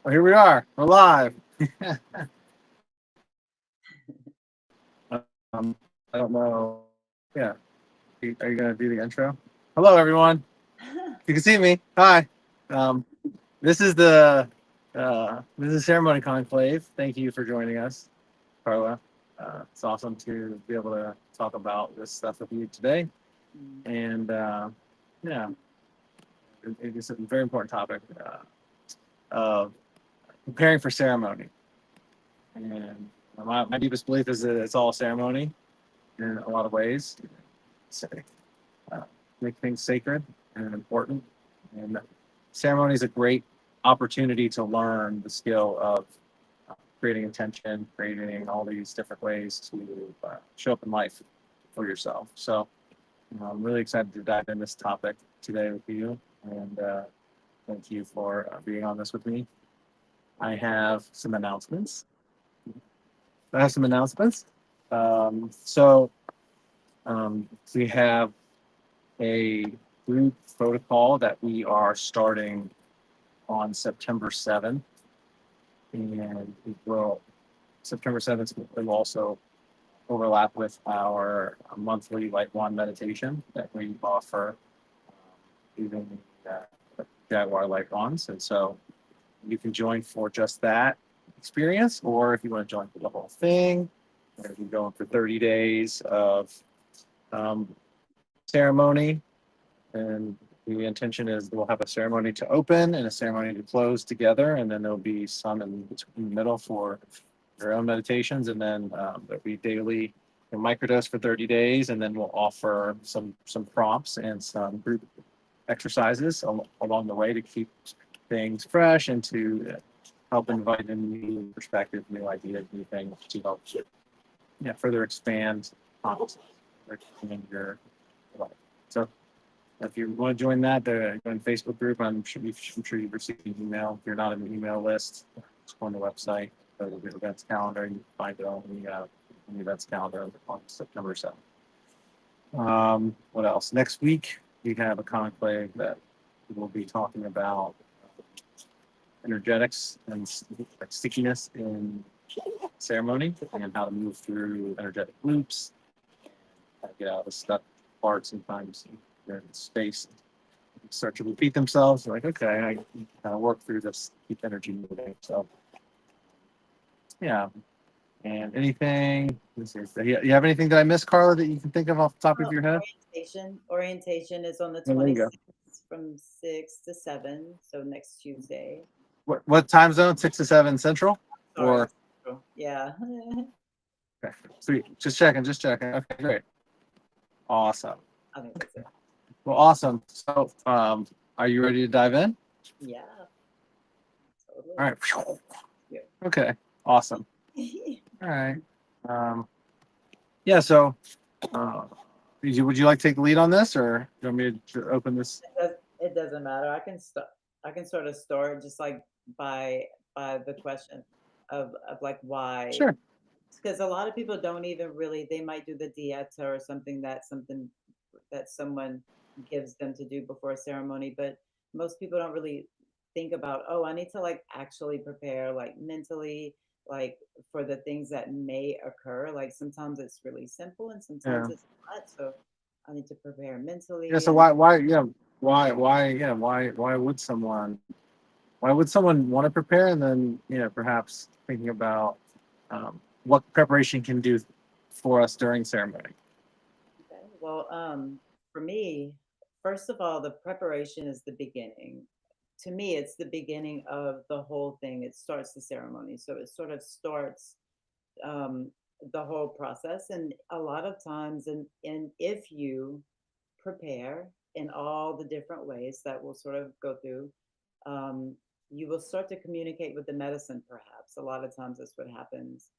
Well, here we are. We're live. I don't know. Yeah. Are you going to do the intro? Hello, everyone. You can see me. Hi. Um, this is ceremony conclave. Thank you for joining us, Carla. It's awesome to be able to talk about this stuff with you today. And yeah, it's a very important topic of preparing for ceremony. And my deepest belief is that it's all ceremony in a lot of ways. So, uh, make things sacred and important. And ceremony is a great opportunity to learn the skill of creating intention, creating all these different ways to show up in life for yourself. So I'm really excited to dive in this topic today with you. And thank you for being on this with me. I have some announcements. I have some announcements. So we have a group protocol that we are starting on September 7th. And it will, September 7th, will also overlap with our monthly Light One meditation that we offer using Jaguar Light Wands. And so you can join for just that experience, or if you want to join for the whole thing, we're going for 30 days of um, ceremony. And the intention is we'll have a ceremony to open and a ceremony to close together, and then there'll be some in between the middle for your own meditations, and then there'll be daily microdose for 30 days, and then we'll offer some prompts and some group exercises along the way to keep things fresh and to help invite in new perspectives, new ideas, new things to help further expand consciousness in your life. So if you want to join that, the join the Facebook group, I'm sure you've received an email. If you're not in the email list, just go on the website, go to the events calendar, and you can find it on the events calendar on September 7th. What else? Next week, we have a conclave that we'll be talking about energetics and stickiness in ceremony and how to move through energetic loops, how to get out of the stuck parts sometimes they're in space start to repeat themselves. You're like, okay, I can kind of work through this, keep energy moving. So, yeah. And anything, you have anything that I missed, Carla, that you can think of off the top of your head? Orientation is on the Oh, there you go. 26th from 6 to 7, so next Tuesday. What time zone? 6 to 7 Central? Sorry. Or Yeah. okay, sweet. Just checking. Okay, great. Awesome. I think that's it. Well, awesome. So, are you ready to dive in? Yeah. Totally. All right. Yeah. Okay. Awesome. All right. Um, yeah. So, uh, would you like to take the lead on this, or do you want me to open this? It doesn't matter. I can sort of start just like by the question of like why, Sure. because a lot of people don't even really, they might do the dieta or something that someone gives them to do before a ceremony, but most people don't really think about, oh, I need to like actually prepare like mentally, like for the things that may occur. Like sometimes it's really simple and Yeah. sometimes it's not. So I need to prepare Yeah. mentally So and why would someone want to prepare, and then perhaps thinking about what preparation can do for us during ceremony. okay. Well, for me, first of all, the preparation is the beginning. To me, it's the beginning of the whole thing. It starts the ceremony. So it sort of starts um, the whole process. And a lot of times, and if you prepare in all the different ways that we'll sort of go through, um, you will start to communicate with the medicine, perhaps. A lot of times, that's what happens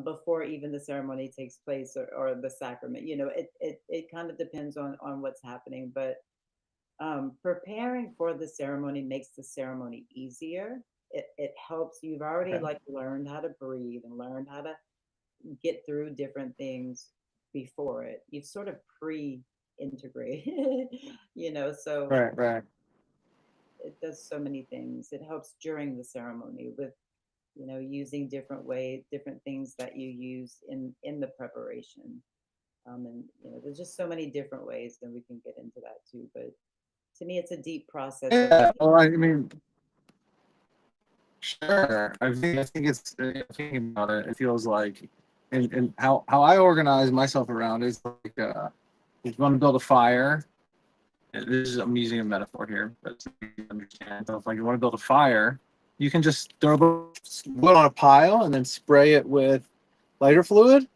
before even the ceremony takes place or the sacrament. It kind of depends on what's happening, but preparing for the ceremony makes the ceremony easier. It helps. You've already Okay. like learned how to breathe and learned how to get through different things before it. You've sort of pre-integrated, so Right. Right. it does so many things. It helps during the ceremony with, using different ways, different things that you use in the preparation. And there's just so many different ways, and we can get into that too. But to me, it's a deep process of Yeah. Well, I mean, sure. I think it's thinking about it. It feels like, and how I organize myself around is like, if you want to build a fire, and this is, I'm using a metaphor here, but so you understand. So if like you want to build a fire, you can just throw the wood on a pile and then spray it with lighter fluid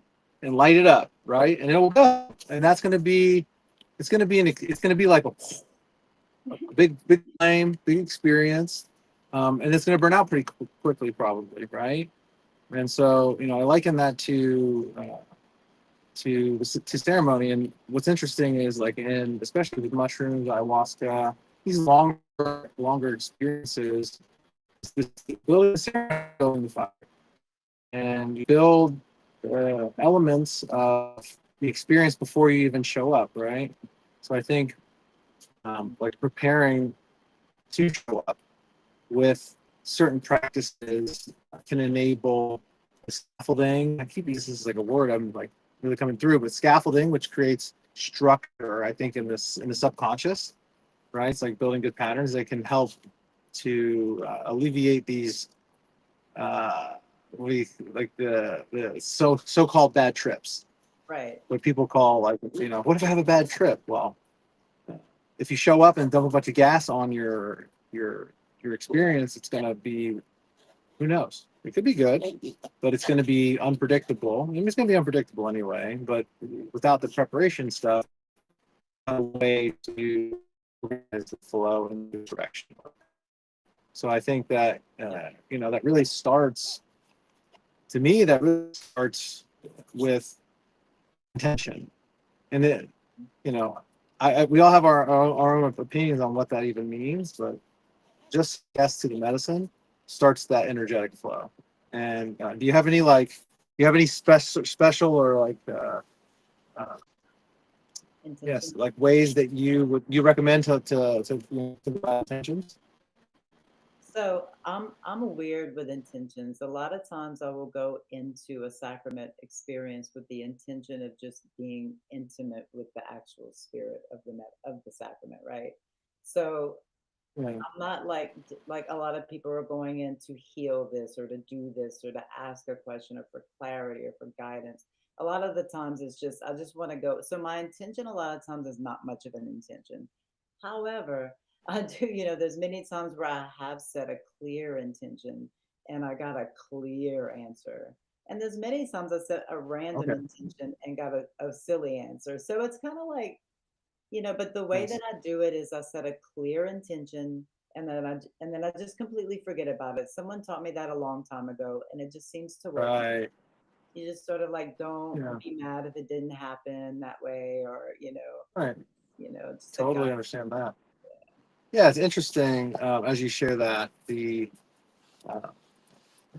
and light it up, right? And it will go. And that's going to be, it's going to be like a big flame, big experience, and it's going to burn out pretty quickly, probably, right? And so, I liken that to ceremony. And what's interesting is like in especially with mushrooms, ayahuasca, these longer experiences, this building ceremony, building the fire, and you build elements of the experience before you even show up, right? So I think like preparing to show up with certain practices can enable scaffolding. I keep using this as like a word I'm like really coming through, but scaffolding, which creates structure, I think in the subconscious, right? It's like building good patterns that can help to alleviate these we like the so-called bad trips, right. what people call like, what if I have a bad trip? Well, if you show up and dump a bunch of gas on your experience, it's going to be, who knows? It could be good, but it's going to be unpredictable. I mean, it's going to be unpredictable anyway. But without the preparation stuff, a way to organize the flow in the direction. So I think that that really starts, to me, that really starts with intention, and it, you know, we all have our own opinions on what that even means, but just yes to the medicine starts that energetic flow. And do you have any special or like uh, yes, Intention. like ways that you recommend to the intentions? So I'm weird with intentions. A lot of times I will go into a sacrament experience with the intention of just being intimate with the actual spirit of the sacrament, right? So Yeah. I'm not like a lot of people are going in to heal this or to do this or to ask a question or for clarity or for guidance. A lot of the times it's just I just want to go. So my intention a lot of times is not much of an intention. However, I do, there's many times where I have set a clear intention and I got a clear answer. And there's many times I set a random Okay. intention and got a silly answer. So it's kind of like but the way that Nice. I do it is I set a clear intention and then I just completely forget about it. Someone taught me that a long time ago and it just seems to work. Right. You just sort of like don't Yeah. be mad if it didn't happen that way or Right. just a guide. Totally understand that. Yeah, it's interesting as you share that uh,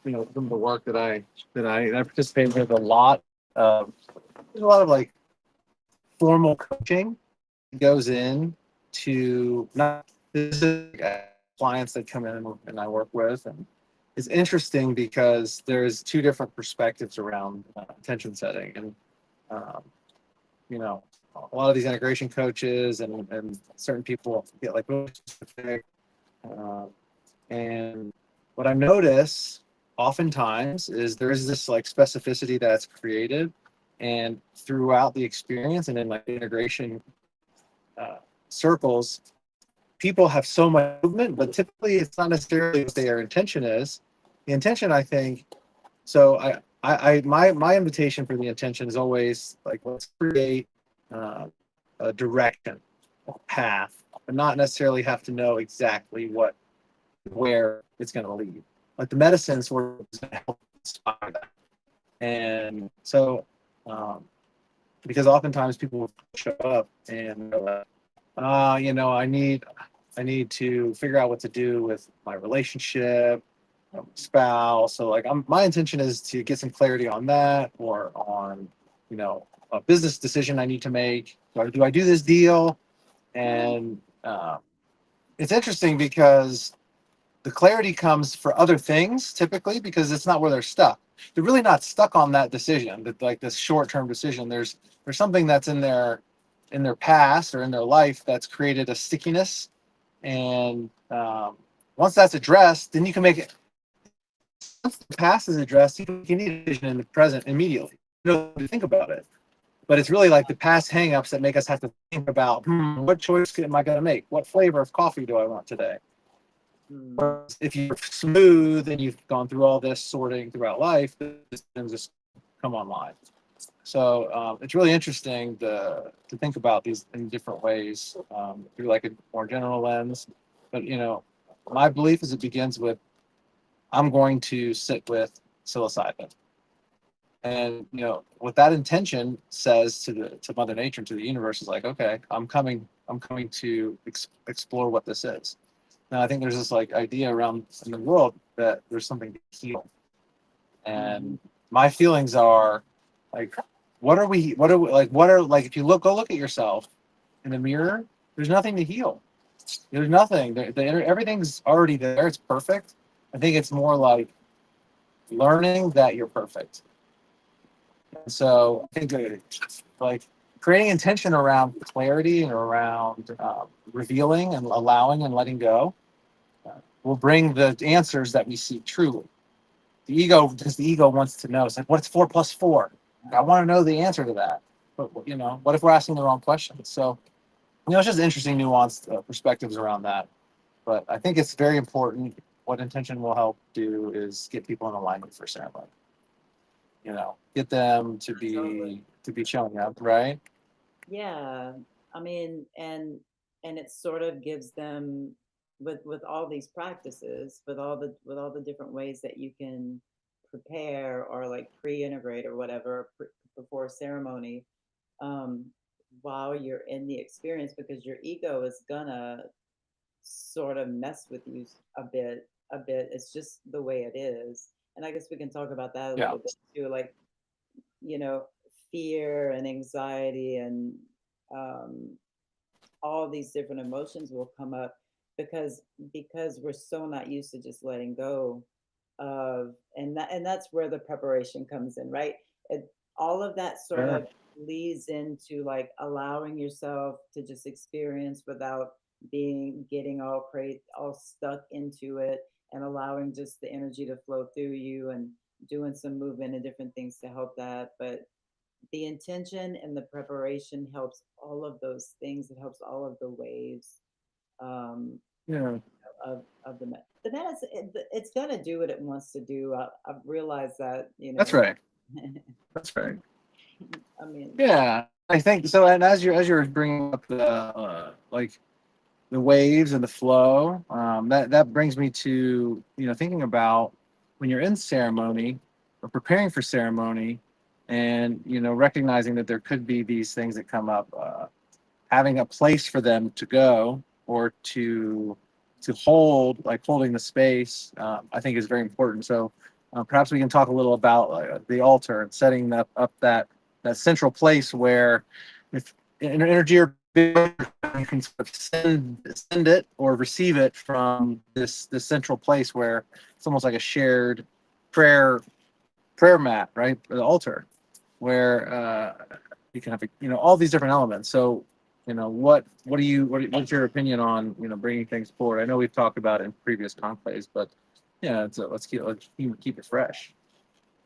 some of the work that I participate with a lot. There's a lot of like formal coaching goes in to not this is clients that come in and I work with, and it's interesting because there's two different perspectives around attention setting, and um, you know a lot of these integration coaches and certain people get like really specific, uh, and what I notice oftentimes is there is this like specificity that's created and throughout the experience and in like integration uh, circles, people have so much movement, but typically it's not necessarily what their intention is. The intention, I think, so my invitation for the intention is always like, let's create uh, a direction, a path, but not necessarily have to know exactly where it's going to lead. Like the medicine sort of is going to help inspire that. And so, um, because oftentimes people will show up and they're like, I need to figure out what to do with my relationship, spouse. So like my intention is to get some clarity on that, or on, a business decision I need to make. Or do I do this deal? And it's interesting because the clarity comes for other things typically because it's not where they're stuck. They're really not stuck on that decision, that like this short-term decision. There's something that's in their past or in their life that's created a stickiness, and once that's addressed, then you can make it. Once the past is addressed, you can need a decision in the present immediately. You don't have to think about it. But it's really like the past hangups that make us have to think about, what choice am I going to make? What flavor of coffee do I want today? Mm, If you're smooth and you've gone through all this sorting throughout life, the decisions just come online. So it's really interesting to think about these in different ways through like a more general lens. But my belief is it begins with I'm going to sit with psilocybin, and what that intention says to Mother Nature and to the universe is like, okay, I'm coming to explore what this is. Now I think there's this like idea around in the world that there's something to heal, mhm, and my feelings are like, what are like if you go look at yourself in the mirror, there's nothing to heal. There's nothing. Everything's already there. It's perfect. I think it's more like learning that you're perfect. And so I think like creating intention around clarity and around revealing and allowing and letting go uh, will bring the answers that we seek truly. Because the ego wants to know. It's like, what's 4 plus 4? I want to know the answer to that. But what if we're asking the wrong questions? So it's just interesting, nuanced perspectives around that. But I think it's very important. What intention will help do is get people in alignment for ceremony. Get them totally. to be showing up, right? Yeah, I mean, and it sort of gives them with all these practices, with all the different ways that you can prepare or like pre-integrate or whatever before ceremony, um, while you're in the experience, because your ego is gonna sort of mess with you a bit. It's just the way it is, and I guess we can talk about that a Yeah. little bit too, like you know, fear and anxiety and um, all these different emotions will come up because we're so not used to just letting go of, and that's where the preparation comes in, right? it, all of that sort Sure. of leads into like allowing yourself to just experience without being getting all crazy, all stuck into it, and allowing just the energy to flow through you and doing some movement and different things to help that. But the intention and the preparation helps all of those things. It helps all of the waves um, Yeah. of the medicine. It's gonna do what it wants to do. I've realized that, That's right. That's right. I mean, Yeah, I think so. And as you're bringing up the like the waves and the flow, that brings me to thinking about when you're in ceremony or preparing for ceremony, and recognizing that there could be these things that come up, having a place for them to go or to hold, like holding the space, I think is very important. So perhaps we can talk a little about the altar and setting up that central place where if energy or you can sort of send it or receive it from this central place where it's almost like a shared prayer prayer mat, right? The altar, where you can have all these different elements. So what do you what's your opinion on bringing things forward? I know we've talked about it in previous conclaves, but yeah, let's keep it fresh.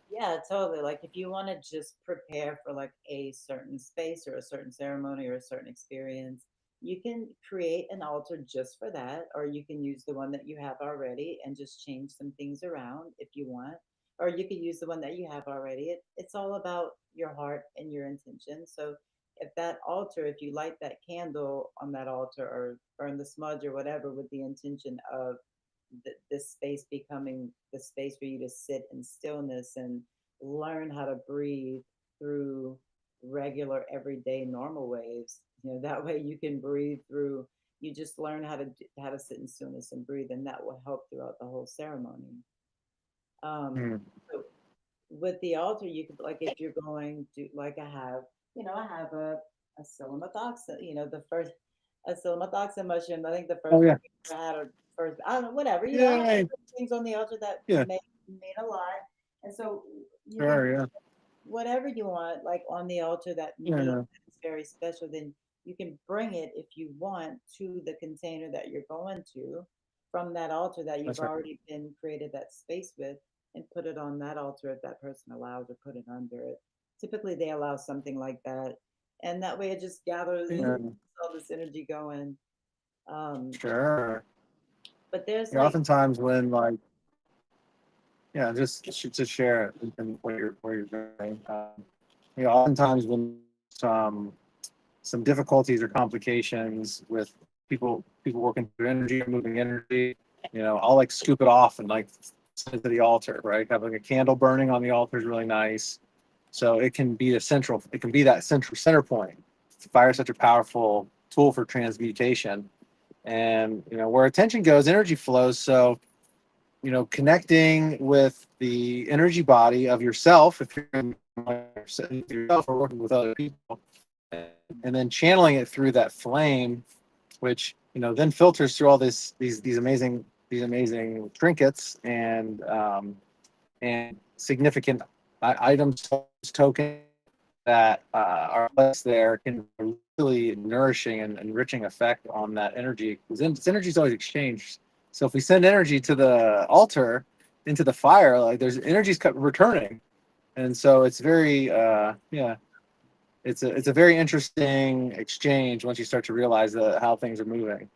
yeah, totally. Like if you want to just prepare for like a certain space or a certain ceremony or a certain experience, you can create an altar just for that, or you can use the one that you have already and just change some things around if you want, or you can use the one that you have already. It's all about your heart and your intention. So if that altar, if you light that candle on that altar or burn the smudge or whatever with the intention of this space becoming the space for you to sit in stillness and learn how to breathe through regular everyday normal waves, that way you can breathe through, you just learn how to sit in stillness and breathe, and that will help throughout the whole ceremony. Hmm. So with the altar, you could, like, if you're going to, like, I have a cylinder, the first a cinnamon mushroom. I think the Oh first one yeah. we ever had, or first, I don't know, whatever. I Yay. put things on the altar that Yeah. mean a lot, and so you can Sure. Yeah. whatever you want, like on the altar that means Yeah. it's very special. Then you can bring it if you want to the container that you're going to from that altar that you've That's right. already been created that space with, and put it on that altar if that person allows, or put it under it. Typically, they allow something like that, and that way it just gathers Yeah. all this energy going. Um, Sure. but there's Yeah, like, oftentimes when like yeah, just to share and what you're doing. Oftentimes when some difficulties or complications with people working through energy or moving energy, I'll like scoop it off and like send it to the altar, right? Having a candle burning on the altar is really nice. So it can be it can be that central center point. Fire is such a powerful tool for transmutation. And where attention goes, energy flows. So connecting with the energy body of yourself, if you're yourself or working with other people, and then channeling it through that flame, which then filters through all these amazing trinkets and significant items, tokens that are placed there, can really nourishing and enriching effect on that energy, because energy is always exchanged. So if we send energy to the altar, into the fire, like there's energy's returning, and so it's very yeah, it's a very interesting exchange once you start to realize how things are moving.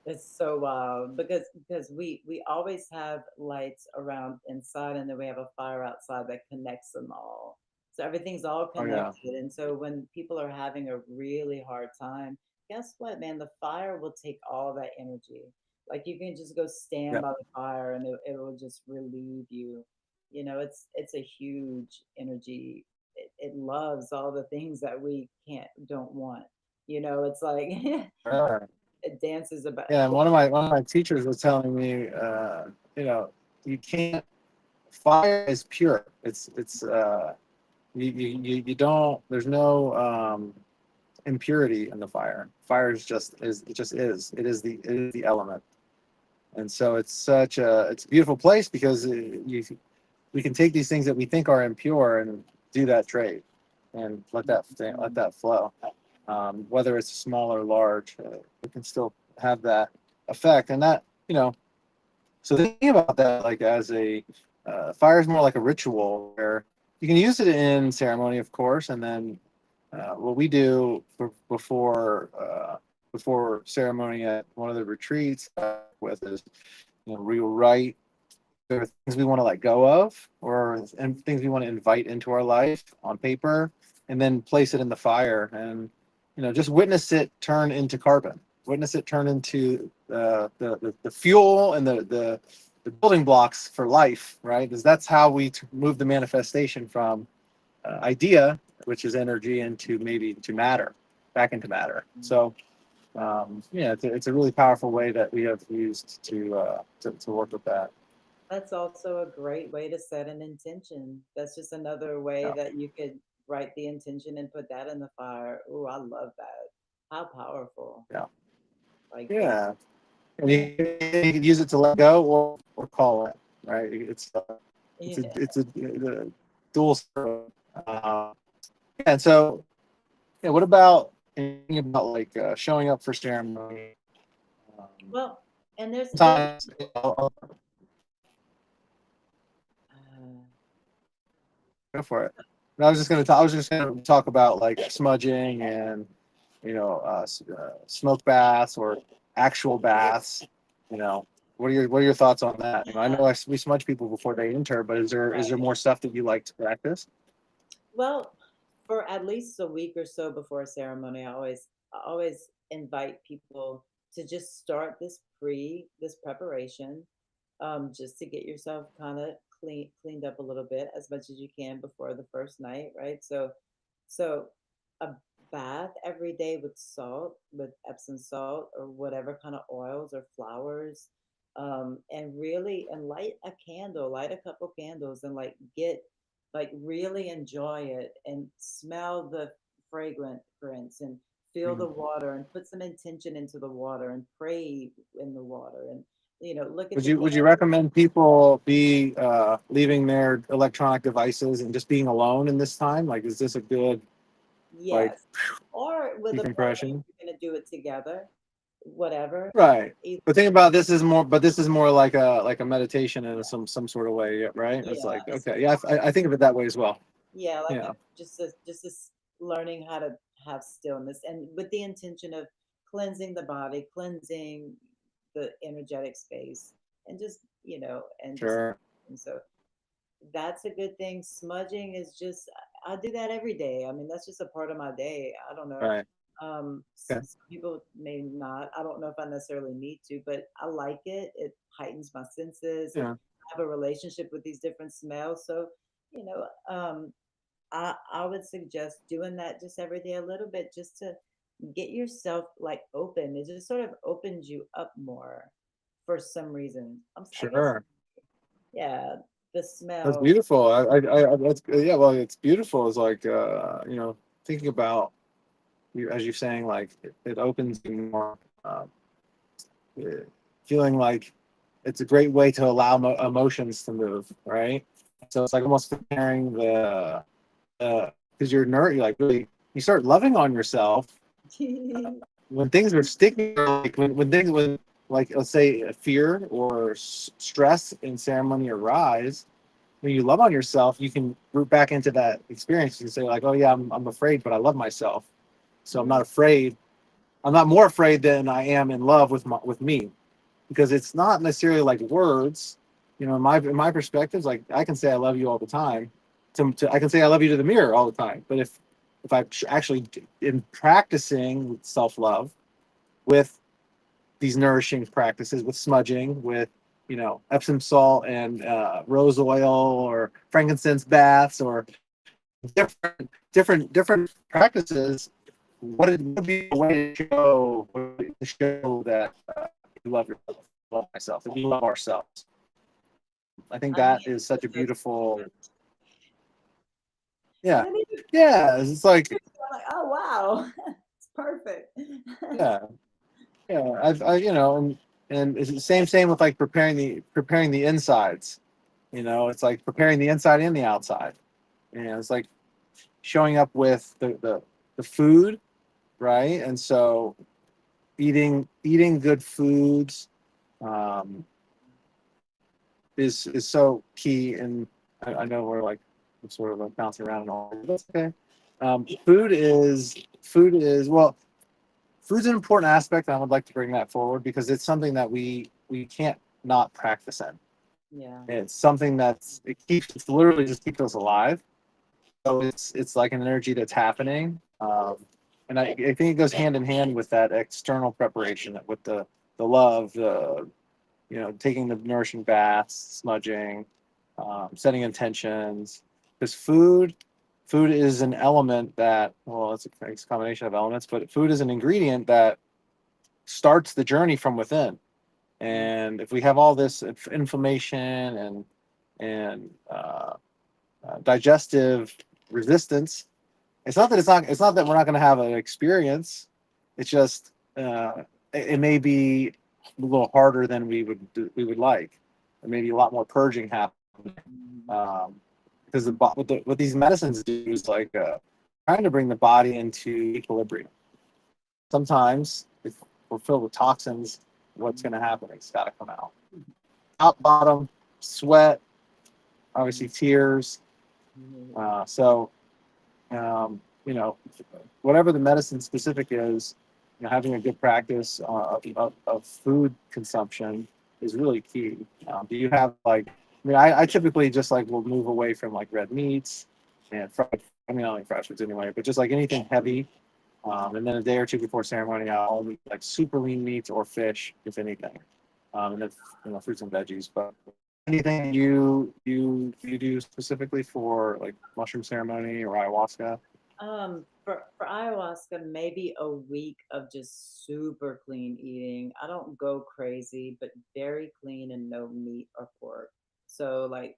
it's so wild because we always have lights around inside, and then we have a fire outside that connects them all. So everything's all Oh yeah. connected. And so when people are having a really hard time, guess what, man? The fire will take all that energy. Like you can just go stand Yeah. by the fire, and it will just relieve you. It's a huge energy. It loves all the things that we don't want. It's like Sure. it dances about. Yeah, and one of my teachers was telling me, you know, you can't. Fire is pure. It's you don't. There's no impurity in the fire. Fire is just is it just is. It is the element, and so it's a beautiful place because we can take these things that we think are impure and do that trade, and let that flow. Whether it's small or large, it can still have that effect, and that so thinking about that, like as a fire is more like a ritual where you can use it in ceremony, of course, and then what we do before ceremony at one of the retreats with is we will write there are things we want to let go of and things we want to invite into our life on paper, and then place it in the fire, and just witness it turn into carbon, witness it turn into the fuel and the building blocks for life, right? Because that's how we move the manifestation from idea, which is energy, into maybe to matter, back into matter. So yeah, it's a really powerful way that we have used to work with that. That's also a great way to set an intention. That's just another way Yeah. that you could write the intention and put that in the fire. Ooh, I love that. How powerful. Yeah. Like that. Yeah. And you can use it to let go or call it, right? Yeah. It's a dual servo. Uh, and so, yeah, what about thinking about like showing up for ceremony? Um, Well, and there's Sometimes, uh, go for it. And I was just gonna talk about like smudging and smoke baths or actual baths. What are your thoughts on that? I know we smudge people before they enter, but is there right. more stuff that you like to practice? Well, for at least a week or so before a ceremony, I always invite people to just start this preparation, just to get yourself kind of cleaned up a little bit as much as you can before the first night, right? So a bath every day with salt, with Epsom salt or whatever kind of oils or flowers, and really, and light a couple candles, and like really enjoy it and smell the fragrance and feel Mhm. the water and put some intention into the water and pray in the water and look at Would the you water. recommend people be leaving their electronic devices and just being alone in this time? Like, is this a good like Yes. Or with a partner, if decompression? you're going to do it together, whatever. Right. Either, But think about this is more, but this is more like a meditation in some sort of way, yeah, right? It's yeah. like So okay, yeah, I think of it that way as well. yeah, like Yeah, just this learning how to have stillness and with the intention of cleansing the body, cleansing the energetic space, and just sure. and so that's a good thing. Smudging is just I do that every day. I mean, that's just a part of my day. I don't know. Right. Okay. Some people may not. I don't know if I necessarily need to, but I like it. It heightens my senses, and Yeah. I have a relationship with these different smells. So, you know, um, I would suggest doing that just every day a little bit, just to get yourself like open. It just sort of opens you up more for some reason. I guess, Sure. yeah, the That's smell. beautiful. That's yeah. Well, it's beautiful. It's like thinking about you as you're saying, like it opens you more, eh, feeling like it's a great way to allow emotions to move, right? So it's like almost preparing the because you're like really you start loving on yourself when things are sticky, like when like let's say fear or stress in ceremony arise. When you love on yourself, you can root back into that experience and say like, oh yeah, I'm afraid, but I love myself, so I'm not afraid. I'm not more afraid than I am in love with me, because it's not necessarily like words. In my perspectives, like I can say I love you all the time. I can say I love you to the mirror all the time. But if I actually in practicing self love with these nourishing practices, with smudging, with Epsom salt and rose oil or frankincense baths or different practices, what it would be a way to show that you love yourself, love myself, and we love ourselves. I think I mean, that is such a the, beautiful, yeah, and then even yeah. It's like, I'm like, oh wow, it's perfect. yeah, yeah. And it's the same with like preparing the insides. It's like preparing the inside and the outside. It's like showing up with the food, right? And so eating good foods, um, is so key. And I know we're sort of like bouncing around and all, but that's okay. Food is well, food's an important aspect. I would like to bring that forward because it's something that we can't not practice in. Yeah. It's something it's literally just keeps us alive. So it's like an energy that's happening. And I think it goes hand in hand with that external preparation, with the love, taking the nourishing baths, smudging, setting intentions. Because food is an element that, well, it's a combination of elements, but food is an ingredient that starts the journey from within. Mm. And if we have all this inflammation and digestive resistance, it's not that we're not going to have an experience. It's just it may be a little harder than we would like. There may be a lot more purging happening, Mhm. um, because what these medicines do is like trying to bring the body into equilibrium. Sometimes if we're filled with toxins, what's going to happen? It's got to come out. Top, bottom, sweat, obviously tears. Mhm. So you know, whatever the medicine specific is, having a good practice of food consumption is really key. Do you have like, I mean, I typically just like will move away from like red meats and fried, I mean, not like fried foods anyway, but just like anything heavy. And then a day or two before ceremony, I'll eat like super lean meats or fish, if anything. And then, fruits and veggies. But anything you do specifically for like mushroom ceremony or ayahuasca? For ayahuasca, maybe a week of just super clean eating. I don't go crazy, but very clean and no meat or pork. So like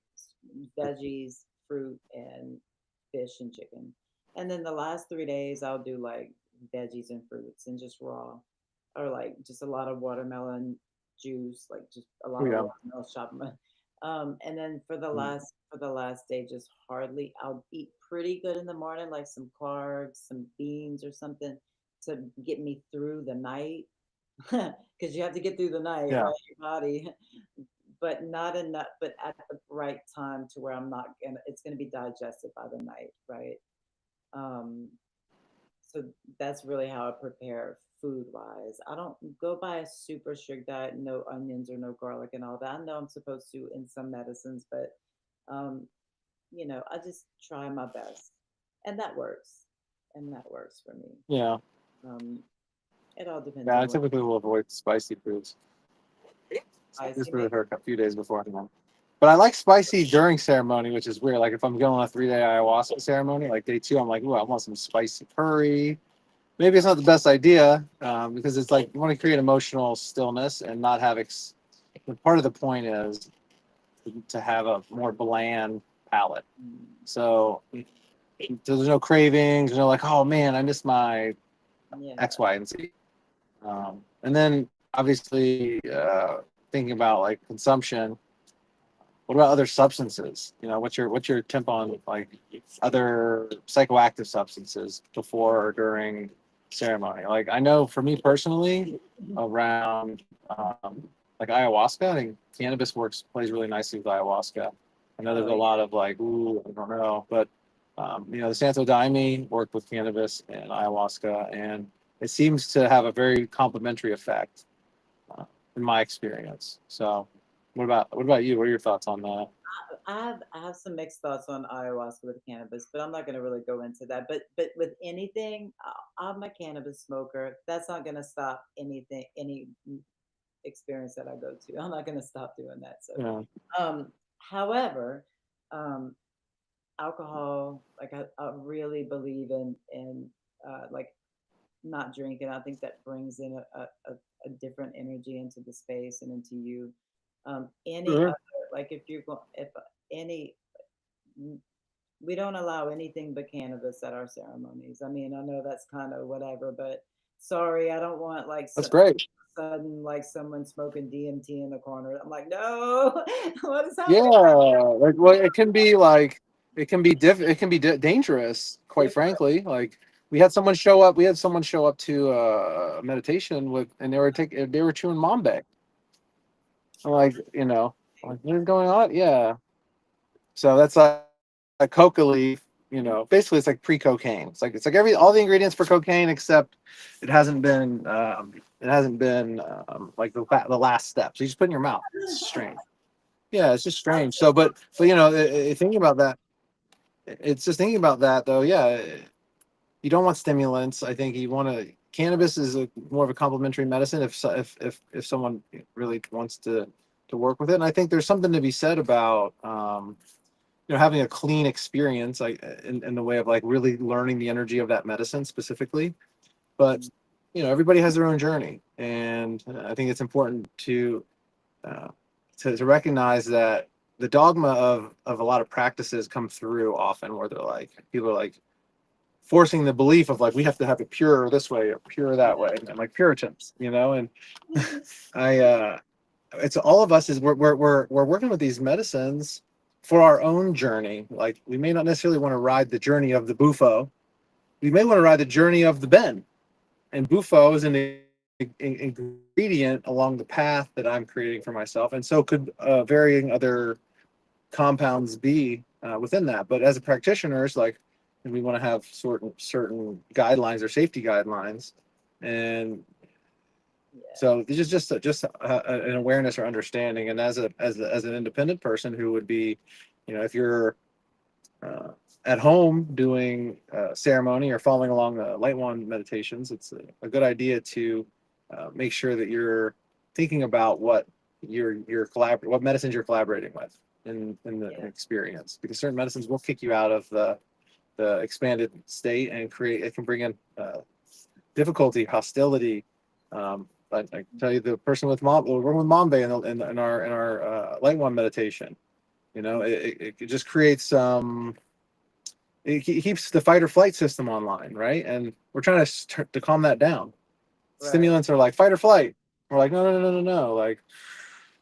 veggies, fruit, and fish and chicken. And then the last 3 days, I'll do like veggies and fruits and just raw, or like just a lot of watermelon juice, like just a lot of Yeah. watermelon chopped. And then for the last day, just hardly. I'll eat pretty good in the morning, like some carbs, some beans or something to get me through the night, because you have to get through the night, Yeah. right? Your body, but not enough, but at the right time to where I'm not gonna. It's gonna be digested by the night, right? Um, so that's really how I prepare food wise. I don't go by a super strict diet, no onions or no garlic and all that. I know I'm supposed to in some medicines, but um, I just try my best, and that works, and that works for me. Yeah. Um, it all depends Yeah. I on what typically will avoid spicy foods I just see. for a few days beforehand. But I like spicy during ceremony, which is weird. Like if I'm going on a 3-day ayahuasca ceremony, like day 2, I'm like, ooh, I want some spicy curry. Maybe it's not the best idea because it's like you want to create emotional stillness and not have. Part of the point is to have a more bland palate. So there's no cravings. There's no like, oh man, I missed my Yeah. X, Y, and Z. And then obviously thinking about like consumption. What about other substances? What's your temp on like other psychoactive substances before or during ceremony? Like I know for me personally, around like ayahuasca, I think cannabis plays really nicely with ayahuasca. I know there's Oh a lot yeah. of like, ooh, I don't know, but the Santo Daime worked with cannabis and ayahuasca, and it seems to have a very complementary effect uh, in my experience. So, what about you? What are your thoughts on that? I have some mixed thoughts on ayahuasca with cannabis, but I'm not going to really go into that. But with anything, I'm a cannabis smoker. That's not going to stop anything, any experience that I go to. I'm not going to stop doing that. So, Yeah. however, um, alcohol, like I really believe in like not drinking. I think that brings in a different energy into the space and into you. Any Sure. other, like if you're going, if any, we don't allow anything but cannabis at our ceremonies. I mean, I know that's kind of whatever, but sorry, I don't want like That's great. sudden like someone smoking DMT in the corner. I'm like, no, what is Yeah, happening? like well, it can be like it can be dangerous, quite Different. frankly. Like we had someone show up to a meditation with, and they were chewing Mambe. I'm like, like what is going on? Yeah. So that's like coca leaf. Basically it's like pre-cocaine. It's like all the ingredients for cocaine except it hasn't been like the last step. So you just put it in your mouth. It's strange. Yeah, it's just strange. So, but thinking about that, it's just thinking about that though. Yeah, you don't want stimulants. I think you want to. Cannabis is more of a complementary medicine if someone really wants to work with it. And I think there's something to be said about having a clean experience, like in the way of like really learning the energy of that medicine specifically. But everybody has their own journey, and I think it's important uh, to recognize that the dogma of a lot of practices come through often where they're like people are like forcing the belief of like we have to have it pure this way or pure that way, and like Puritans, and I it's all of us is we're working with these medicines for our own journey. Like we may not necessarily want to ride the journey of the bufo, we may want to ride the journey of the ben, and bufo is an ingredient along the path that I'm creating for myself, and so could varying other compounds be within that. But as a practitioner, it's like we want to have certain guidelines or safety guidelines, and Yeah. so it's just an awareness or understanding. And as an independent person who would be, if you're uh, at home doing ceremony or following along the light one meditations, it's a good idea to make sure that you're thinking about what medicines you're collaborating with in the Yeah. experience, because certain medicines will kick you out of the expanded state and it can bring in difficulty, hostility. I tell you, the person with we're with Mambe in our light one meditation. It just creates some it keeps the fight or flight system online, right? And we're trying to to calm that down. Right. Stimulants are like fight or flight. We're like, no, no, no, no, no, no. Like,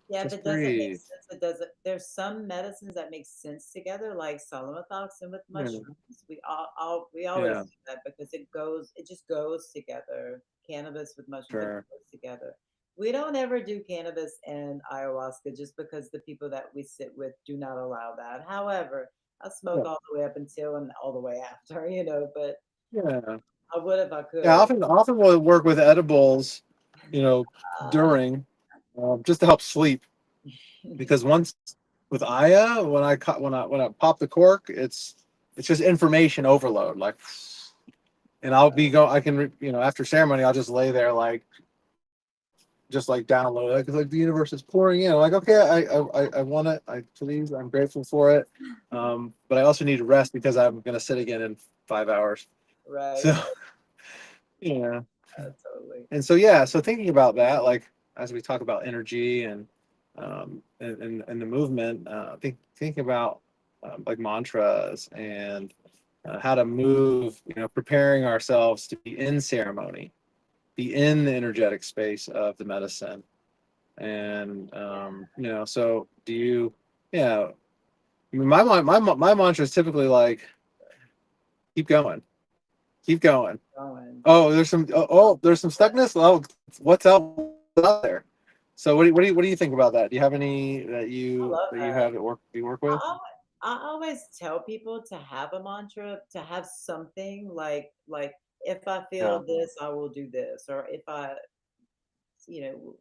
Yeah, if just it doesn't make breathe. sense, it doesn't. There's some medicines that make sense together, like solenotoxin with Yeah, mushrooms. We always yeah, do that because it just goes together. Cannabis with mushrooms, it sure. goes together. We don't ever do cannabis and ayahuasca just because the people that we sit with do not allow that. However, I smoke Yeah, all the way up until and all the way after, you know, but yeah, I would if I yeah. could. Often we'll work with edibles, you know, Uh, during just to help sleep because once with Aya, when I pop the cork, it's just information overload. Like, and I can after ceremony, I'll just lay there like just like download it because like the universe is pouring in. I'm like, okay, I want it. I please, I'm grateful for it. But I also need to rest because I'm gonna sit again in 5 hours. right, So yeah, totally. and so yeah, so thinking about that, like as we talk about energy and the movement, thinking about like mantras and how to move, preparing ourselves to be in ceremony, be in the energetic space of the medicine. And so do you? Yeah, I mean, my mantra is typically like, keep going, keep going. Going. Oh, there's some stuckness. Oh, what's out there? So what do you think about that? Do you have any I love that you that. have at work you work I with? always, I always tell people to have a mantra, to have something like if I Yeah. feel this, I will do this, or if I, you know,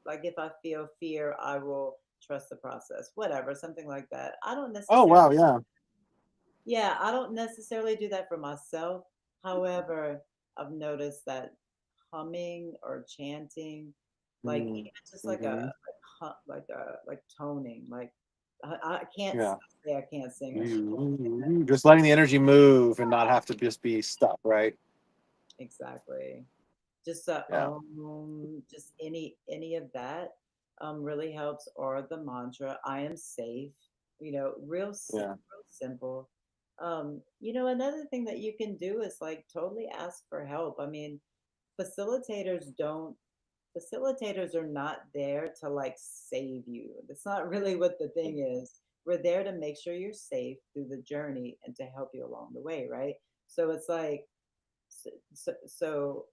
like if I feel fear, I will trust the process, whatever, something like that. I don't Oh necessarily, wow, yeah. yeah, I don't necessarily do that for myself. However, I've noticed that humming or chanting, like Mm-hmm. even just like a Mm-hmm. like toning, like I can't Yeah. say I can't sing or Just letting the energy move and not have to just be stuck, right? exactly. Just Yeah. just any of that really helps. Or the mantra, I am safe. You know, Yeah. real simple. You know, another thing that you can do is like totally ask for help. I mean, facilitators don't facilitators are not there to like save you. That's not really what the thing is. We're there to make sure you're safe through the journey and to help you along the way, right? So it's like so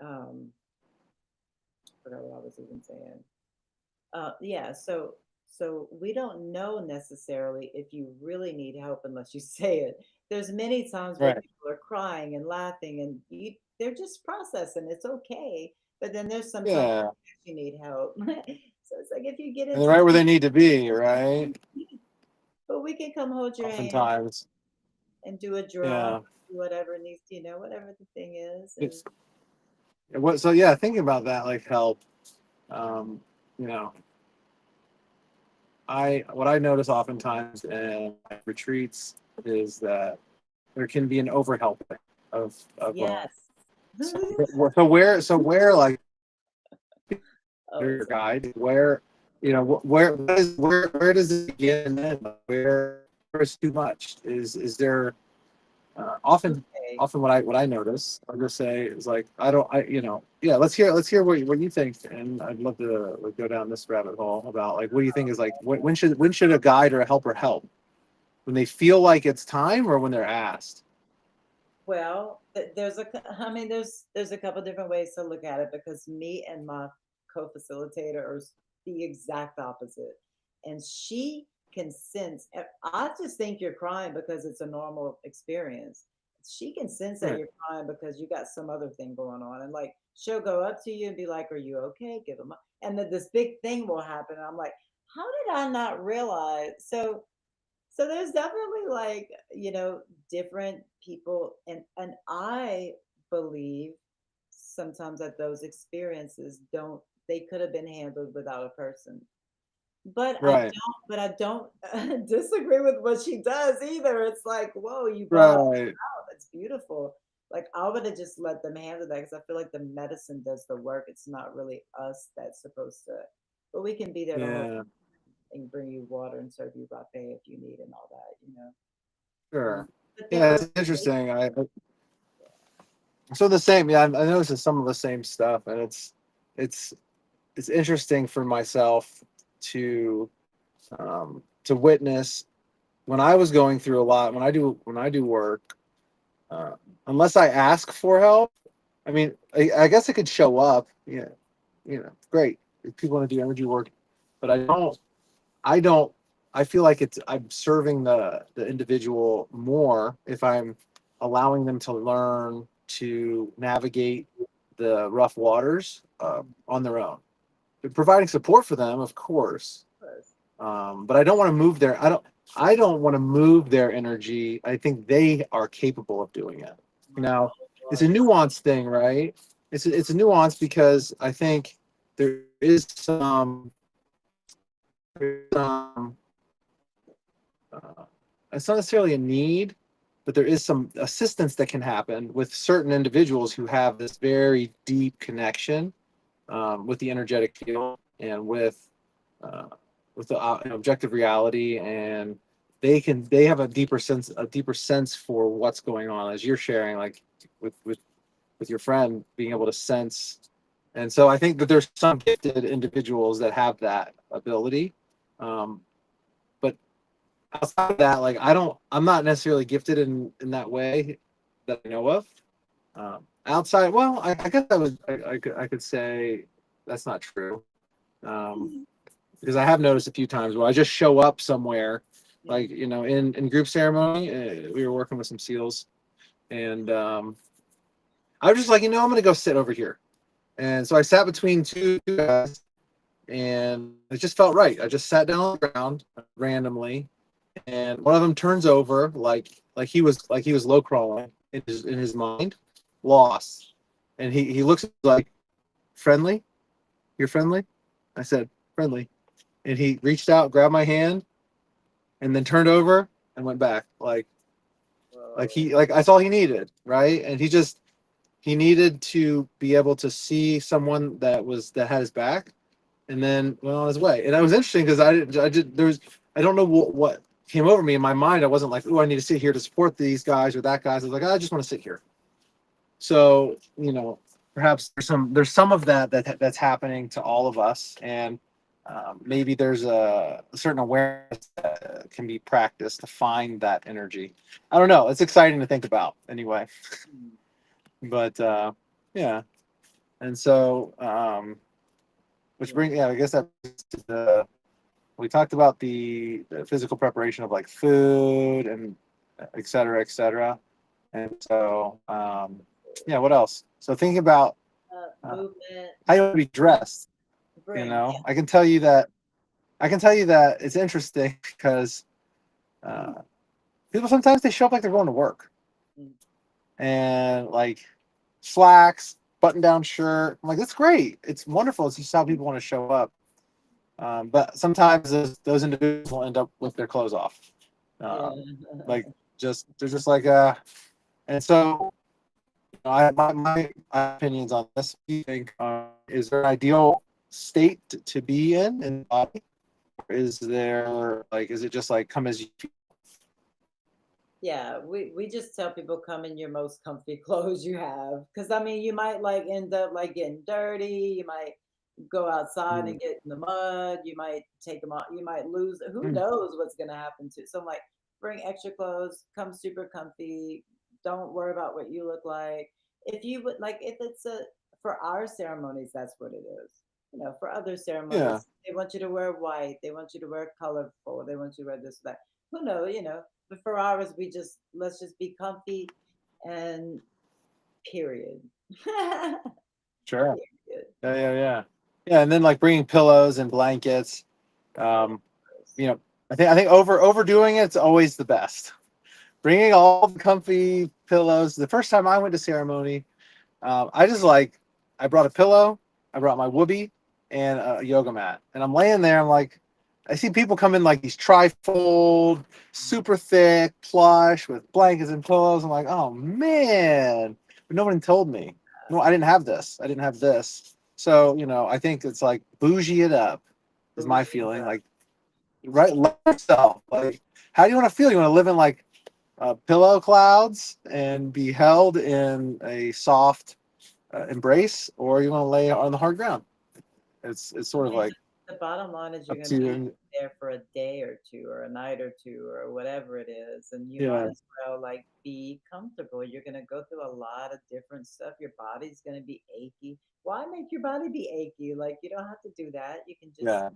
um forgot what I was even saying. Yeah, so we don't know necessarily if you really need help unless you say it. There's many times where Right. people are crying and laughing and they're just processing. It's okay. But then there's sometimes Yeah. you need help. So it's like if you get And they're into right where they need to be, right? but we can come hold your hand Oftentimes. and do a drop, Yeah. do whatever needs, whatever the thing is. And It's what so yeah, thinking about that like help. Um, you know, I what I notice oftentimes in my retreats is that there can be an overhelping of yes. so where like Oh, your guide where where does it begin and end? Like, where is too much? Is there often okay. often what I notice I'll just say is like I don't I yeah let's hear what you think, and I'd love to like, go down this rabbit hole about like what do you think is like when should a guide or a helper help, when they feel like it's time or when they're asked? Well, I mean, there's a couple different ways to look at it because me and my co-facilitator are the exact opposite, and she can sense. I just think you're crying because it's a normal experience. She can sense that Right. you're crying because you got some other thing going on, and like she'll go up to you and be like, "Are you okay?" Give them, and then this big thing will happen. And I'm like, "How did I not realize?" So there's definitely like, different people and I believe sometimes that those experiences don't they could have been handled without a person. Right. But I don't disagree with what she does either. It's like, whoa, you brought all Right. that out. That's beautiful. Like I would have just let them handle that because I feel like the medicine does the work. It's not really us that's supposed to, but we can be there to hold Yeah. and bring you water and serve you buffet if you need and all that. Sure. but there Yeah, are it's interesting. So the same. Yeah, I noticed some of the same stuff, and it's it's interesting for myself to witness when I was going through a lot. When I do work, uh, unless I ask for help, I mean, I guess it could show up. Yeah, great if people want to do energy work, but I don't. I feel like I'm serving the individual more if I'm allowing them to learn to navigate the rough waters on their own. Providing support for them, of course, purpose. but I don't want to move their. I don't want to move their energy. I think they are capable of doing it. Now, it's a nuanced thing, right? It's a nuance because I think there is some it's not necessarily a need, but there is some assistance that can happen with certain individuals who have this very deep connection with the energetic field and uh, with the objective reality, and they have a deeper sense for what's going on, as you're sharing, like with your friend being able to sense. And so I think that there's some gifted individuals that have that ability. But outside of that, like I'm not necessarily gifted in that way that I know of. Outside, well, I guess I could say that's not true. Um, because I have noticed a few times where I just show up somewhere, Yeah. like in group ceremony, we were working with some seals, and I was just like, I'm gonna go sit over here, and so I sat between two guys, and it just felt right. I just sat down on the ground randomly, and one of them turns over like he was low crawling in his mind, lost, and he looks like friendly. You're friendly. I said friendly, and he reached out, grabbed my hand, and then turned over and went back. Like that's all he needed, right? And he needed to be able to see someone that had his back, and then went on his way. And that was interesting because I don't know what came over me in my mind. I wasn't like, oh, I need to sit here to support these guys or that guys. I was like, I just want to sit here. So perhaps there's some of that's happening to all of us, and maybe there's a certain awareness that can be practiced to find that energy. I don't know. It's exciting to think about anyway. But yeah, and so which brings I guess that we talked about the physical preparation of like food and et cetera, et cetera. And so yeah, what else? So thinking about Movement, how you want to be dressed, bring. Yeah. I can tell you that it's interesting because uh, people sometimes they show up like they're going to work Mm. and like slacks, button down shirt. I'm like, that's great. It's wonderful. It's just how people want to show up. But sometimes those individuals will end up with their clothes off. Yeah. Like they're just like and so my opinions on this. What do you think? Is there an ideal state to be in the body? Or is there is it just like come as you feel? Yeah, we just tell people come in your most comfy clothes you have. Because I mean, you might like end up like getting dirty. You might go outside Mm. and get in the mud. You might take them off. You might lose. Who Mm. knows what's gonna happen to? So I'm like, bring extra clothes. Come super comfy. Don't worry about what you look like. If you would like, if it's a for our ceremonies, that's what it is. For other Yeah, ceremonies, they want you to wear white. They want you to wear colorful. They want you to wear this, that. Who knows? But for ours, let's just be comfy and period. sure. Period. Yeah. Yeah, and then like bringing pillows and blankets. Oh, Um, I think overdoing it's always the best. Bringing all the comfy pillows. The first time I went to ceremony, I just I brought a pillow, I brought my whoopee, and a yoga mat, and I'm laying there. I'm like, I see people come in like these trifold, super thick plush with blankets and pillows. I'm like, oh man, but nobody told me. No, I didn't have this. I didn't have this. So I think it's like bougie it up is my bougie it feeling. up. Like, right, love yourself. Like, how do you want to feel? You want to live in like pillow clouds and be held in a soft embrace, or you want to lay on the hard ground. It's I sort of mean, like the bottom line is you're up going to to be you. there for a day or two, or a night or two, or whatever it is, and you might Yeah, as well like be comfortable. You're going to go through a lot of different stuff. Your body's going to be achy. Why make your body be achy? Like, you don't have to do that. You can just yeah,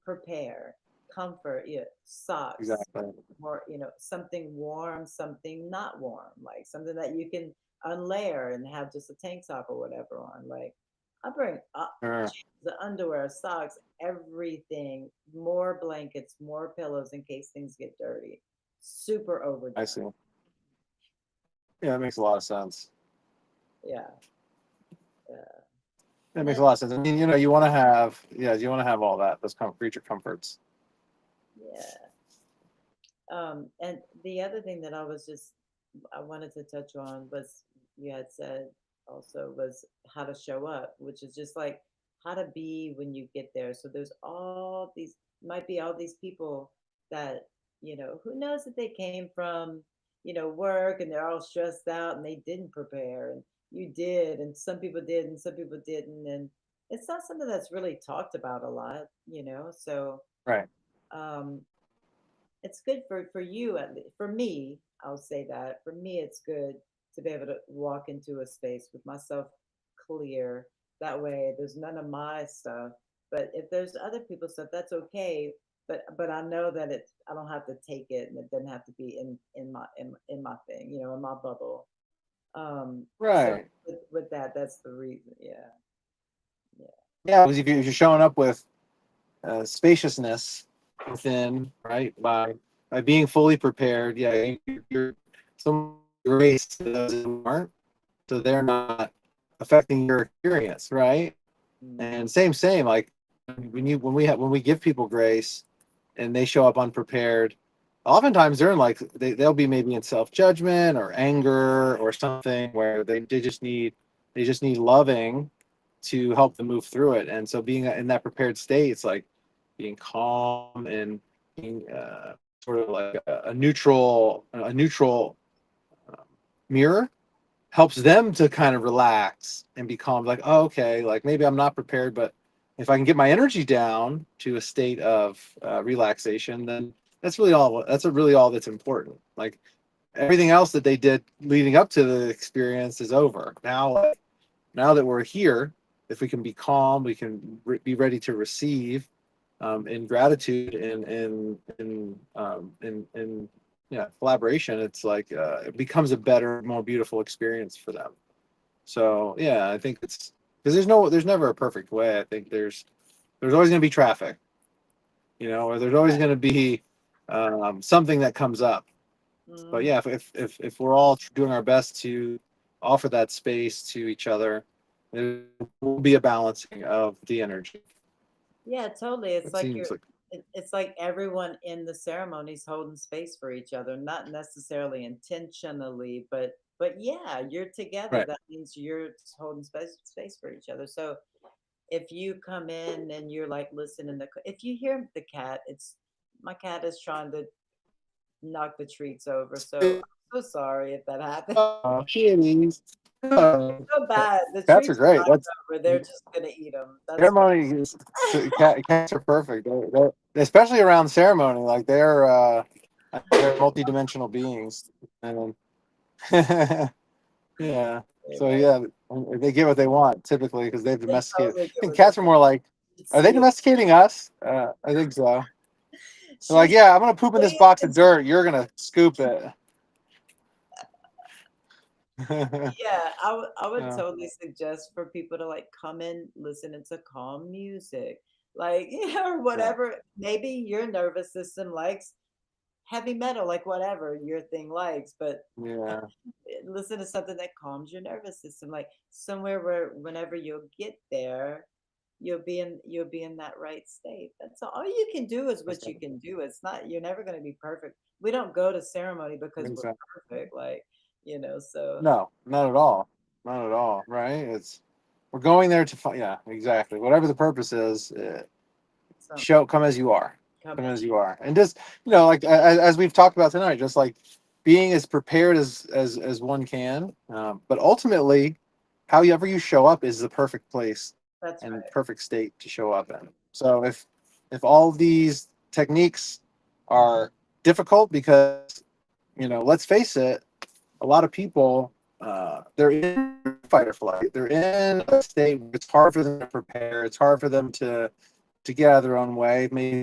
prepare, comfort, yeah, socks, exactly. more, something warm, something not warm, like something that you can unlayer and have just a tank top or whatever on. Like, I bring up Sure. the underwear, socks, everything, more blankets, more pillows in case things get dirty. Super I overdone. see. Yeah, that makes a lot of sense. Yeah. Yeah. That And makes then, a lot of sense. I mean, you want to have, yeah, you want to have all that, those kind of creature comforts. yeah. And the other thing that I wanted to touch on was you had said also was how to show up, which is just like how to be when you get there. So there's all these might be all these people that, who knows if they came from, work and they're all stressed out and they didn't prepare and you did, and some people did and some people didn't. And it's not something that's really talked about a lot. So Right. um it's good for you at least. For me, I'll say that for me it's good to be able to walk into a space with myself clear. That way there's none of my stuff, but if there's other people's stuff, that's okay. But I know that I don't have to take it, and it doesn't have to be in my thing, in my bubble. So Right. with that, that's the reason. Yeah. Yeah. Yeah, because if you're showing up with spaciousness within, right, by being fully prepared, yeah, you're some grace to those who aren't, so they're not affecting your experience, right? Mm. And same, like when we give people grace and they show up unprepared, oftentimes they're in like they'll be maybe in self-judgment or anger or something where they just need loving to help them move through it. And so being in that prepared state, it's like being calm and being sort of like a neutral um, mirror helps them to kind of relax and be calm. Like, oh, okay, like maybe I'm not prepared, but if I can get my energy down to a state of relaxation, then that's really all. That's really all that's important. Like everything else that they did leading up to the experience is over. Now that we're here, if we can be calm, we can be ready to receive in gratitude and yeah, collaboration. It's like it becomes a better, more beautiful experience for them. So yeah, I think it's because there's never a perfect way. I think there's always going to be traffic, or there's always going to be something that comes up. But Mm. yeah, if we're all doing our best to offer that space to each other, there will be a balancing of the energy. Yeah, totally. It's It like seems like it's like everyone in the ceremonies holding space for each other, not necessarily intentionally, but yeah, you're together. right. That means you're holding space for each other. So if you come in and you're like listening to, if you hear the cat, it's my cat is trying to knock the treats over. So I'm so sorry if that happened. Oh, kitties. Oh, So bad. The cats are treats are great. knocked That's over. They're just gonna eat them. That's ceremony. Cats are perfect. Especially around ceremony. Like they're multidimensional beings, and yeah. fine. So Like, yeah, they get what they want typically because they've they domesticated. totally I get think what they cats are more like, should are they steal. domesticating us? I think so. They're She's like, like, yeah, I'm gonna poop in this please. box of dirt. You're gonna scoop it. Yeah, I would Yeah, totally suggest for people to like come in listening to calm music, like or yeah, whatever. Maybe your nervous system likes heavy metal, like whatever your thing likes, but yeah. listen to something that calms your nervous system, like somewhere where whenever you'll get there, you'll be in that right state. That's all you can do is what you can do. It's not you're never going to be perfect. We don't go to ceremony because we're Exactly. perfect, like so No, not at all. Not at all. Right? It's we're going there to find. Yeah, exactly. Whatever the purpose is, some show come as you are. come Come as as you you are, and just like as we've talked about tonight, just like being as prepared as one can. But ultimately, however you show up is the perfect place That's and right. perfect state to show up in. So if all these techniques are difficult because, let's face it, a lot of people, they're in fight or flight. They're in a state where it's hard for them to prepare. It's hard for them to get out of their own way. Maybe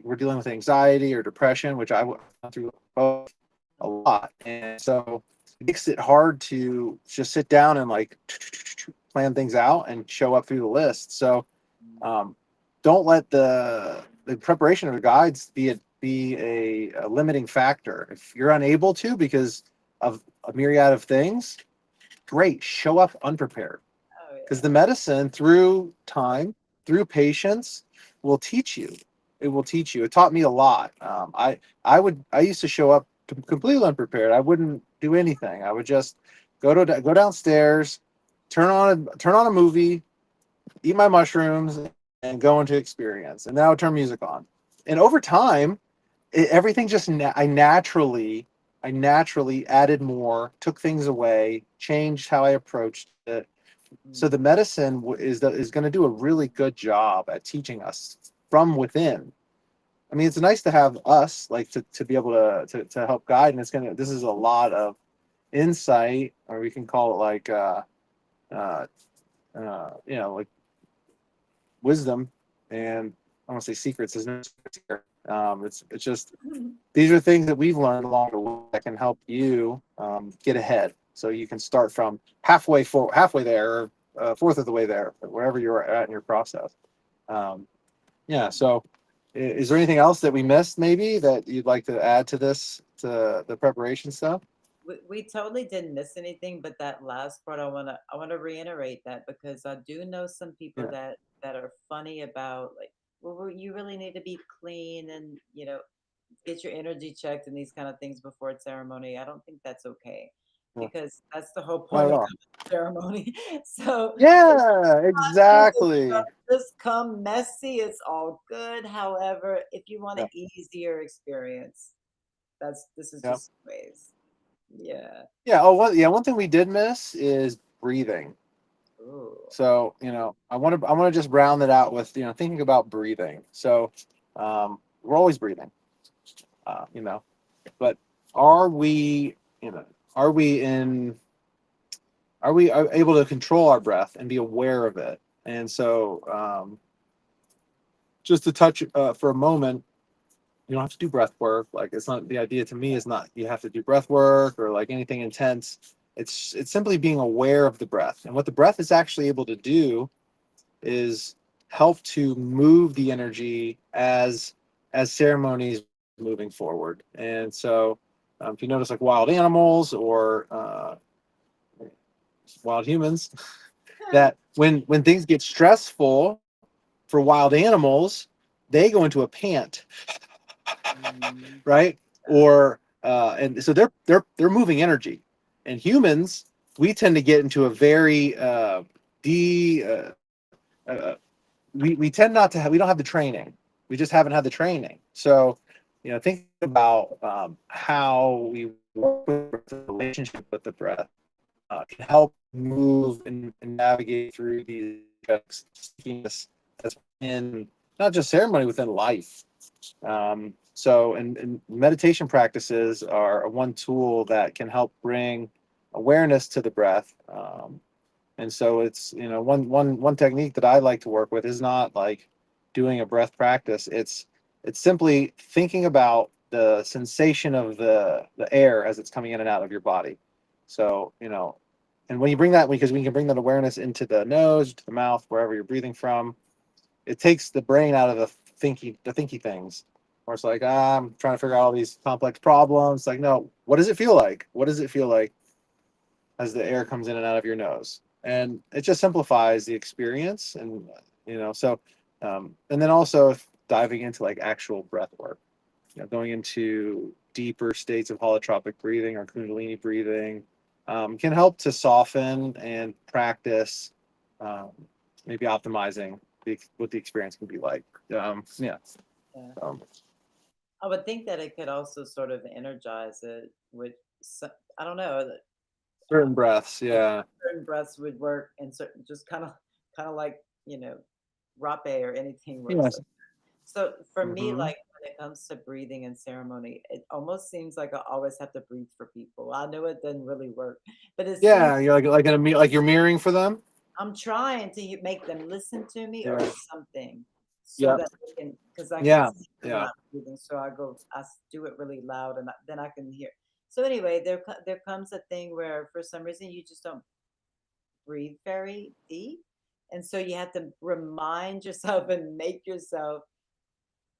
we're dealing with anxiety or depression, which I went through both a lot, and so it makes it hard to just sit down and like plan things out and show up through the list. So um, don't let the preparation of the guides be a limiting factor. If you're unable to because of a myriad of things, great, show up unprepared, Oh because yeah. the medicine through time, through patience, will teach you. It will teach you. It taught me a lot. I used to show up completely unprepared. I wouldn't do anything. I would just go downstairs, turn on a movie, eat my mushrooms, and go into experience. And then I would turn music on. And over time, everything just I naturally added more, took things away, changed how I approached it. So the Mm. medicine is going to do a really good job at teaching us from within. I mean, it's nice to have us like to be able to help guide, and this is a lot of insight, or we can call it like uh, like wisdom, and I don't want to say secrets. There's no secrets here. It's just these are things that we've learned along the way that can help you get ahead. So you can start from halfway there, or fourth of the way there, wherever you're at in your process. Um, yeah. So, is there anything else that we missed, maybe that you'd like to add to this, to the preparation stuff? We totally didn't miss anything, but that last part I wanna reiterate that because I do know some people Yeah. that are funny about like, well, you really need to be clean and get your energy checked and these kind of things before a ceremony. I don't think that's okay Yeah. because that's the whole Not point at of all. having a ceremony. So if Yeah. you want to Exactly. just come messy, it's all good. However, if you want an Yeah. easier experience, this is Yeah. just ways. Yeah. Yeah. Oh, yeah. One thing we did miss is breathing. Ooh. So, I want to just round it out with, thinking about breathing. So, we're always breathing, uh, you know, but are we, are we in, are we able to control our breath and be aware of it? And so, just to touch for a moment, you don't have to do breath work. Like, it's not, the idea to me is not you have to do breath work or like anything intense. It's simply being aware of the breath, and what the breath is actually able to do is help to move the energy as ceremonies moving forward. And so, if you notice, like wild animals or wild humans, that when things get stressful for wild animals, they go into a pant, Mm, right? Or and so they're moving energy, and humans, we tend to get into a very de uh, we tend not to have, we don't have the training. We just haven't had the training. So, think about how we work with the relationship with the breath can help move and navigate through these stickiness that's in not just ceremony, within life. So, and meditation practices are one tool that can help bring awareness to the breath. And so it's, one technique that I like to work with is not like doing a breath practice. It's simply thinking about the sensation of the air as it's coming in and out of your body. So, and when you bring that, because we can bring that awareness into the nose, to the mouth, wherever you're breathing from, it takes the brain out of the thinky things. Where it's like, I'm trying to figure out all these complex problems. Like, no, what does it feel like? What does it feel like as the air comes in and out of your nose? And it just simplifies the experience. And so and then also diving into like actual breath work, going into deeper states of holotropic breathing or kundalini breathing, can help to soften and practice, um, maybe optimizing what the experience can be like. Yeah. yeah. um, I would think that it could also sort of energize it with, I don't know, Certain breaths, yeah. certain breaths would work, and certain just kind of like rape or anything works. Yes. So for me, Hmm. like when it comes to breathing and ceremony, it almost seems like I always have to breathe for people. I know it doesn't really work, but it seems Yeah, you're like in a like you're mirroring for them. I'm trying to make them listen to me or Yeah. something so Yep. that they can, because I can Yeah. see them Yeah. not breathing. So do it really loud, and then I can hear. So anyway, there comes a thing where for some reason you just don't breathe very deep. And so you have to remind yourself and make yourself,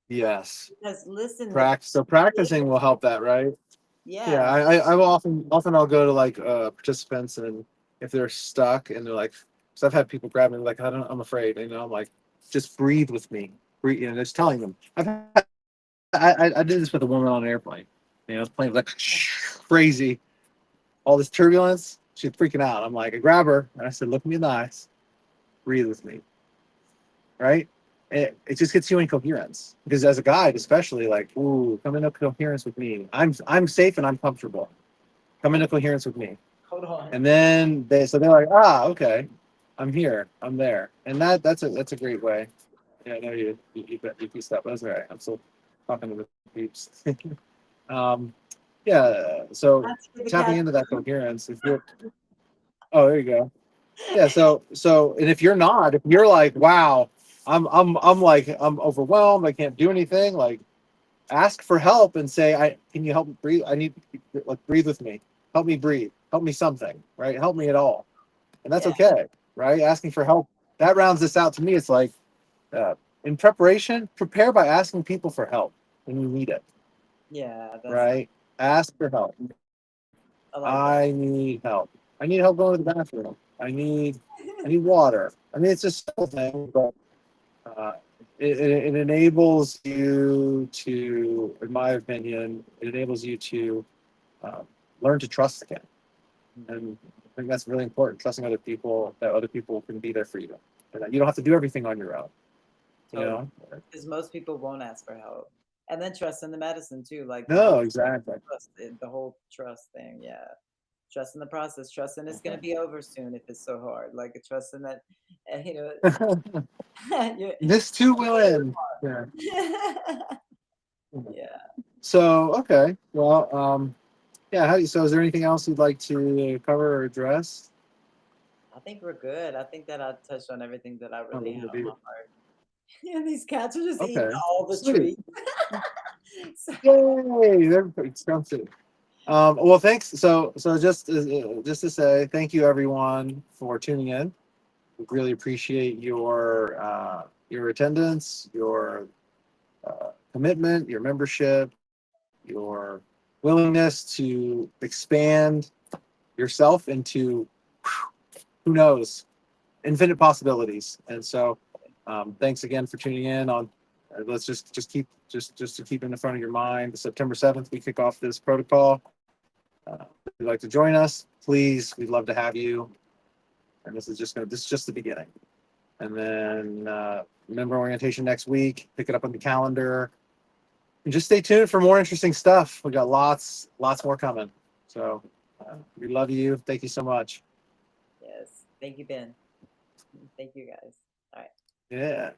Yes. because listen, the Practice. So practicing will help that, right? Yeah. yeah, I will often I'll go to like participants, and if they're stuck and they're like, because I've had people grab me like, I'm afraid, I'm like, just breathe with me, breathe, just telling them. I did this with a woman on an airplane. I was playing like crazy, all this turbulence. She's freaking out. I'm like, I grab her and I said, look me in the eyes, breathe with me, right? It just gets you in coherence, because as a guide, especially, like, ooh, come into coherence with me. I'm safe and I'm comfortable. Come into coherence with me. hold on. And then they're like, okay, I'm here, I'm there, and that's a great way. Yeah, I know you pieced up. That's all right. I'm still talking to the peeps. um, yeah. So That's for the tapping cat. into that coherence. If you're, oh, there you go. Yeah. And if you're like, wow, I'm like, I'm overwhelmed. I can't do anything. Like, ask for help and say, can you help me breathe? I need, like, breathe with me. Help me breathe. Help me something. Right. Help me at all. And that's Yeah, okay. Right. Asking for help. That rounds this out to me. It's like, uh, in preparation, prepare by asking people for help when you need it. yeah, that's Right. Ask for help. I like that. I need help. I need help going to the bathroom. I need water. I mean, it's just a simple thing, but uh, it enables you to, in my opinion, it enables you to uh, learn to trust again. And I think that's really important, trusting other people, that other people can be there for you. And that you don't have to do everything on your own, you Totally, know? because most people won't ask for help, and then trust in the medicine too, like the No, whole exactly. trust, the whole trust thing. Yeah, trust in the process, trusting it's gonna be over soon if it's so hard. Like trusting that, you This too will end. Yeah. yeah. So, okay. Well, yeah. So is there anything else you'd like to cover or address? I think we're good. I think that I touched on everything that I Oh, really we're had gonna on be my heart. Yeah, these cats are just eating okay. all the Sweet. treats. So, Yay! Everybody's comfy. Well, thanks. So just to say thank you, everyone, for tuning in. We really appreciate your attendance, your commitment, your membership, your willingness to expand yourself into, who knows, infinite possibilities. And so, thanks again for tuning in. On let's just keep just to keep in the front of your mind. September 7th, we kick off this protocol. If you'd like to join us, please, we'd love to have you. And this is just the beginning. And then member orientation next week. Pick it up on the calendar. And just stay tuned for more interesting stuff. We got lots more coming. So we love you. Thank you so much. yes, thank you, Ben. Thank you, guys. All right. Yeah.